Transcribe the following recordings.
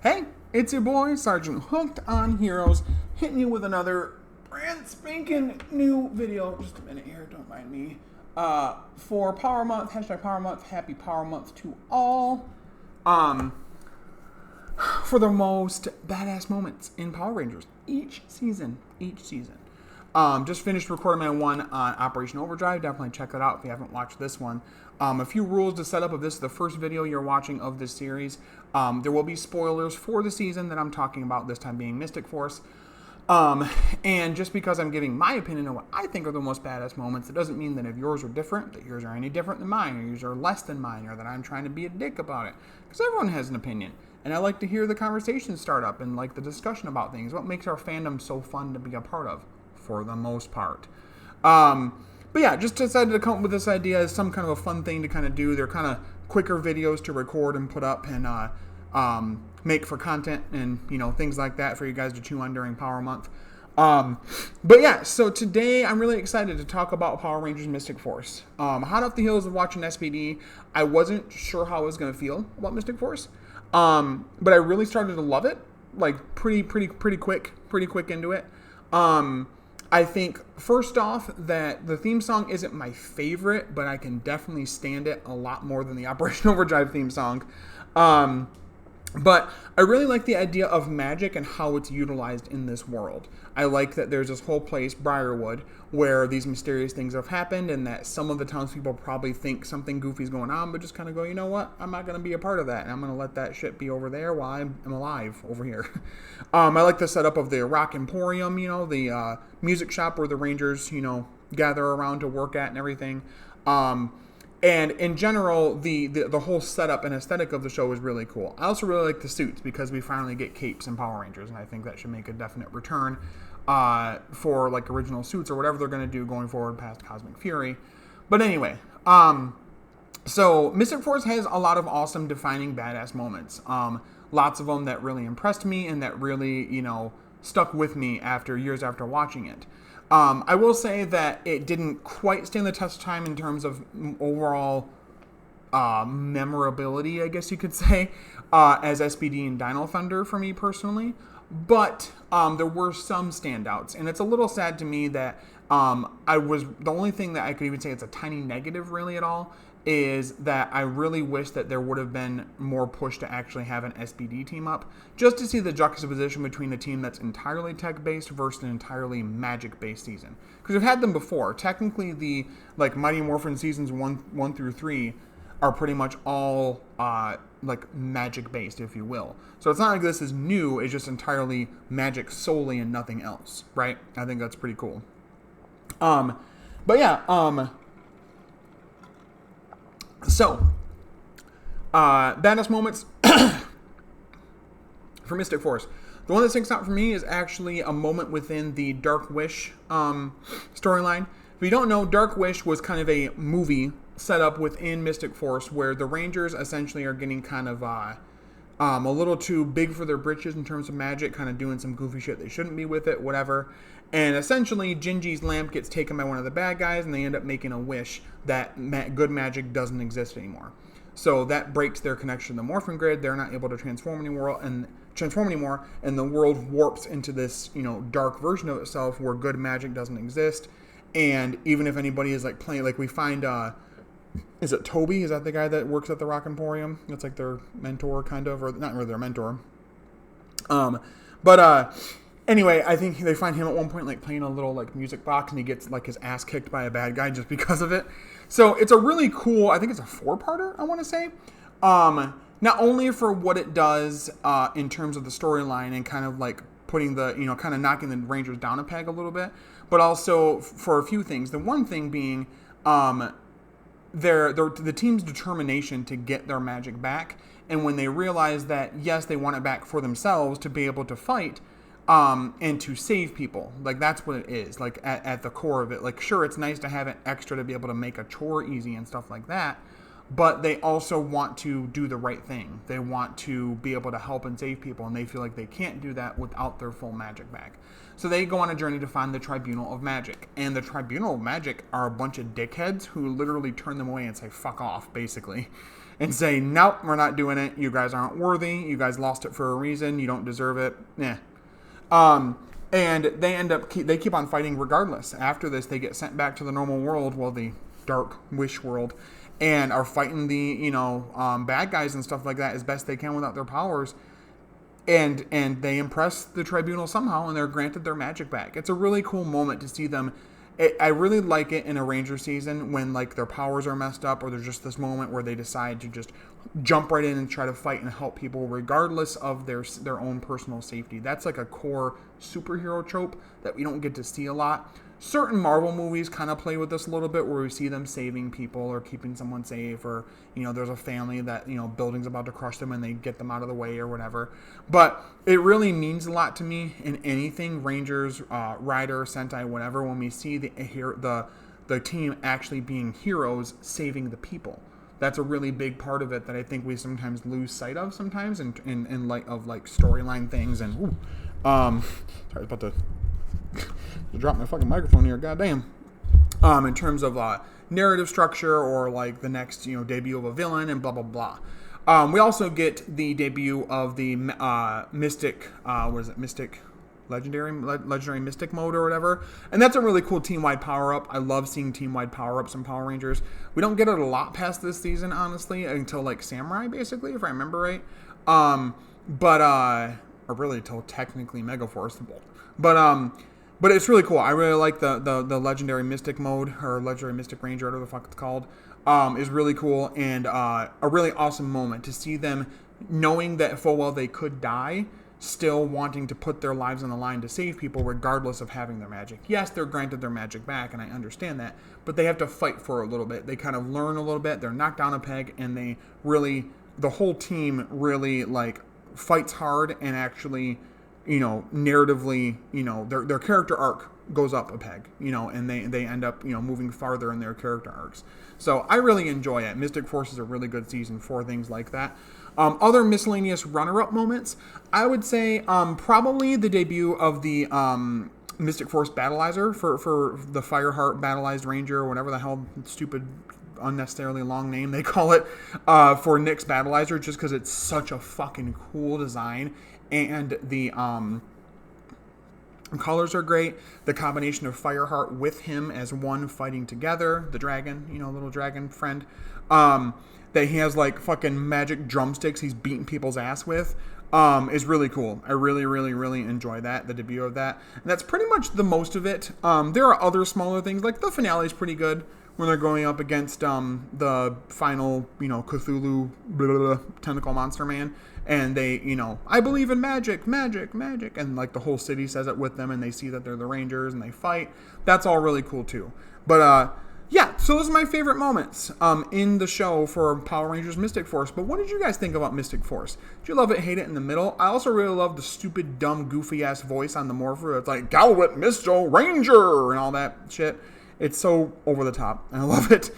Hey, it's your boy, Sergeant Hooked on Heroes, hitting you with another brand spanking new video. Just a minute here, don't mind me. For Power Month, hashtag Power Month, happy Power Month to all. For the most badass moments in Power Rangers each season. Just finished recording my one on Operation Overdrive. Definitely check that out if you haven't watched this one. A few rules to set up. If this is the first video you're watching of this series, there will be spoilers for the season that I'm talking about, this time being Mystic Force. And just because I'm giving my opinion on what I think are the most badass moments, it doesn't mean that if yours are different, that yours are any different than mine, or yours are less than mine, or that I'm trying to be a dick about it. Because everyone has an opinion. And I like to hear the conversation start up and like the discussion about things. What makes our fandom so fun to be a part of, for the most part. But yeah, just decided to come up with this idea as some kind of a fun thing to kind of do. They're kind of quicker videos to record and put up and make for content and, you know, things like that for you guys to chew on during Power Month. But yeah, so today I'm really excited to talk about Power Rangers Mystic Force. Hot off the heels of watching SPD, I wasn't sure how I was going to feel about Mystic Force. But I really started to love it, like pretty quick into it. I think first off that the theme song isn't my favorite, but I can definitely stand it a lot more than the Operation Overdrive theme song. But I really like the idea of magic and how it's utilized in this world. I like that there's this whole place, Briarwood, where these mysterious things have happened and that some of the townspeople probably think something goofy's going on, but just kind of go, you know what, I'm not going to be a part of that, and I'm going to let that shit be over there while I'm alive over here. I like the setup of the Rock Emporium, you know, the music shop where the Rangers, you know, gather around to work at and everything. And in general, the whole setup and aesthetic of the show is really cool. I also really like the suits because we finally get capes in Power Rangers, and I think that should make a definite return for like original suits or whatever they're going to do going forward past Cosmic Fury. But anyway, so Mystic Force has a lot of awesome defining badass moments. Lots of them that really impressed me and that really, you know, stuck with me after years after watching it. I will say that it didn't quite stand the test of time in terms of overall memorability, I guess you could say, as SPD and Dino Thunder for me personally. But there were some standouts, and it's a little sad to me that the only thing that I could even say it's a tiny negative really at all is that I really wish that there would have been more push to actually have an SPD team up, just to see the juxtaposition between a team that's entirely tech-based versus an entirely magic-based season. Because we've had them before. Technically, the like Mighty Morphin seasons 1 through 3 are pretty much all like magic-based, if you will. So it's not like this is new, it's just entirely magic solely and nothing else, right? I think that's pretty cool. But yeah, so, badass moments for Mystic Force. The one that sticks out for me is actually a moment within the Dark Wish storyline. If you don't know, Dark Wish was kind of a movie set up within Mystic Force where the Rangers essentially are getting kind of a little too big for their britches in terms of magic, kind of doing some goofy shit they shouldn't be with it, whatever. And essentially, Gingy's lamp gets taken by one of the bad guys, and they end up making a wish that good magic doesn't exist anymore. So that breaks their connection to the Morphin Grid. They're not able to transform anymore, and the world warps into this, you know, dark version of itself where good magic doesn't exist. And even if anybody is like playing, like we find, is it Toby? Is that the guy that works at the Rock Emporium? That's like their mentor, kind of, or not really their mentor. Anyway, I think they find him at one point like playing a little like music box, and he gets like his ass kicked by a bad guy just because of it. So it's a really cool, I think it's a 4-parter, I want to say. Not only for what it does in terms of the storyline and kind of like putting the, you know, kind of knocking the Rangers down a peg a little bit, but also for a few things. The one thing being the team's determination to get their magic back, and when they realize that, yes, they want it back for themselves to be able to fight, and to save people. Like, that's what it is, like, at the core of it. Like, sure, it's nice to have it extra to be able to make a chore easy and stuff like that, but they also want to do the right thing. They want to be able to help and save people, and they feel like they can't do that without their full magic back. So they go on a journey to find the Tribunal of Magic, and the Tribunal of Magic are a bunch of dickheads who literally turn them away and say, fuck off, basically. and say, nope, we're not doing it. You guys aren't worthy. You guys lost it for a reason. You don't deserve it. And they keep on fighting regardless. After this, they get sent back to the normal world, well, the dark wish world, and are fighting the, bad guys and stuff like that as best they can without their powers. And they impress the tribunal somehow, and they're granted their magic back. It's a really cool moment to see them. I really like it in a Ranger season when, like, their powers are messed up, or there's just this moment where they decide to just jump right in and try to fight and help people regardless of their own personal safety. That's like a core superhero trope that we don't get to see a lot. Certain Marvel movies kind of play with this a little bit, where we see them saving people or keeping someone safe, or, there's a family that, building's about to crush them and they get them out of the way or whatever. But it really means a lot to me in anything, Rangers, Rider, Sentai, whatever, when we see the team actually being heroes saving the people. That's a really big part of it that I think we sometimes lose sight of sometimes in light of, like, storyline things. And, sorry, I was about to drop my fucking microphone here, goddamn. In terms of narrative structure, or like the next debut of a villain and blah blah blah. We also get the debut of the Mystic, Mystic Legendary Mystic mode or whatever, and that's a really cool team-wide power-up. I love seeing team-wide power-ups in Power Rangers. We don't get it a lot past this season, honestly, until like Samurai, basically, if I remember right. Or really until technically Megaforce. But it's really cool. I really like the Legendary Mystic mode, or Legendary Mystic Ranger, whatever the fuck it's called. Is really cool, and a really awesome moment to see them knowing that full well they could die, still wanting to put their lives on the line to save people regardless of having their magic. Yes, they're granted their magic back, and I understand that, but they have to fight for a little bit. They kind of learn a little bit. They're knocked down a peg, and the whole team really, like, fights hard and actually, narratively, their character arc goes up a peg, and they end up, moving farther in their character arcs. So I really enjoy it. Mystic Force is a really good season for things like that. Other miscellaneous runner-up moments, I would say probably the debut of the Mystic Force Battleizer for the Fireheart Battleized Ranger, or whatever the hell stupid unnecessarily long name they call it, for Nick's Battleizer, just because it's such a fucking cool design. And the colors are great. The combination of Fireheart with him as one fighting together, the dragon, little dragon friend, that he has like fucking magic drumsticks he's beating people's ass with, is really cool. I really, really, really enjoy that, the debut of that. And that's pretty much the most of it. There are other smaller things, like the finale is pretty good when they're going up against the final, Cthulhu tentacle monster man. And they, I believe in magic, magic, magic. And like the whole city says it with them, and they see that they're the Rangers and they fight. That's all really cool too. But yeah, so those are my favorite moments in the show for Power Rangers Mystic Force. But what did you guys think about Mystic Force? Did you love it, hate it, in the middle? I also really love the stupid, dumb, goofy-ass voice on the morpher. It's like, Galwit Mr. Ranger, and all that shit. It's so over the top, and I love it.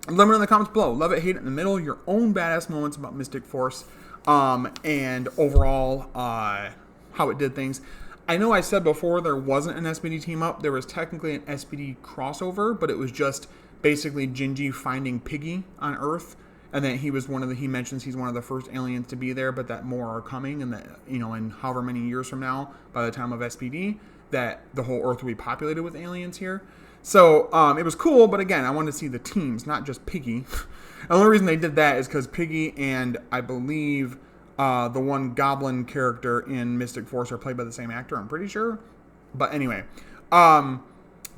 Let me know in the comments below. Love it, hate it, in the middle. Your own badass moments about Mystic Force, and overall how it did things. I know I said before there wasn't an SPD team up. There was technically an SPD crossover, but it was just basically Gingy finding Piggy on Earth, and that he was he mentions he's one of the first aliens to be there, but that more are coming, and that, in however many years from now, by the time of SPD, that the whole Earth will be populated with aliens here. So it was cool, but again, I wanted to see the teams, not just Piggy. The only reason they did that is because Piggy and I believe the one Goblin character in Mystic Force are played by the same actor, I'm pretty sure. But anyway, but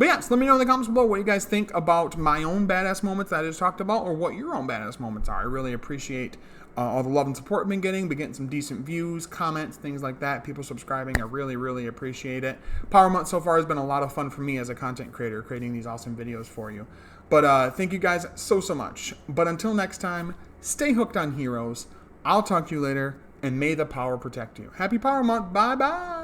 yeah, so let me know in the comments below what you guys think about my own badass moments that I just talked about, or what your own badass moments are. I really appreciate all the love and support I've been getting some decent views, comments, things like that, people subscribing. I really, really appreciate it. Power Month so far has been a lot of fun for me as a content creator, creating these awesome videos for you. But thank you guys so much. But until next time, stay hooked on heroes. I'll talk to you later, and may the power protect you. Happy Power Month. Bye-bye.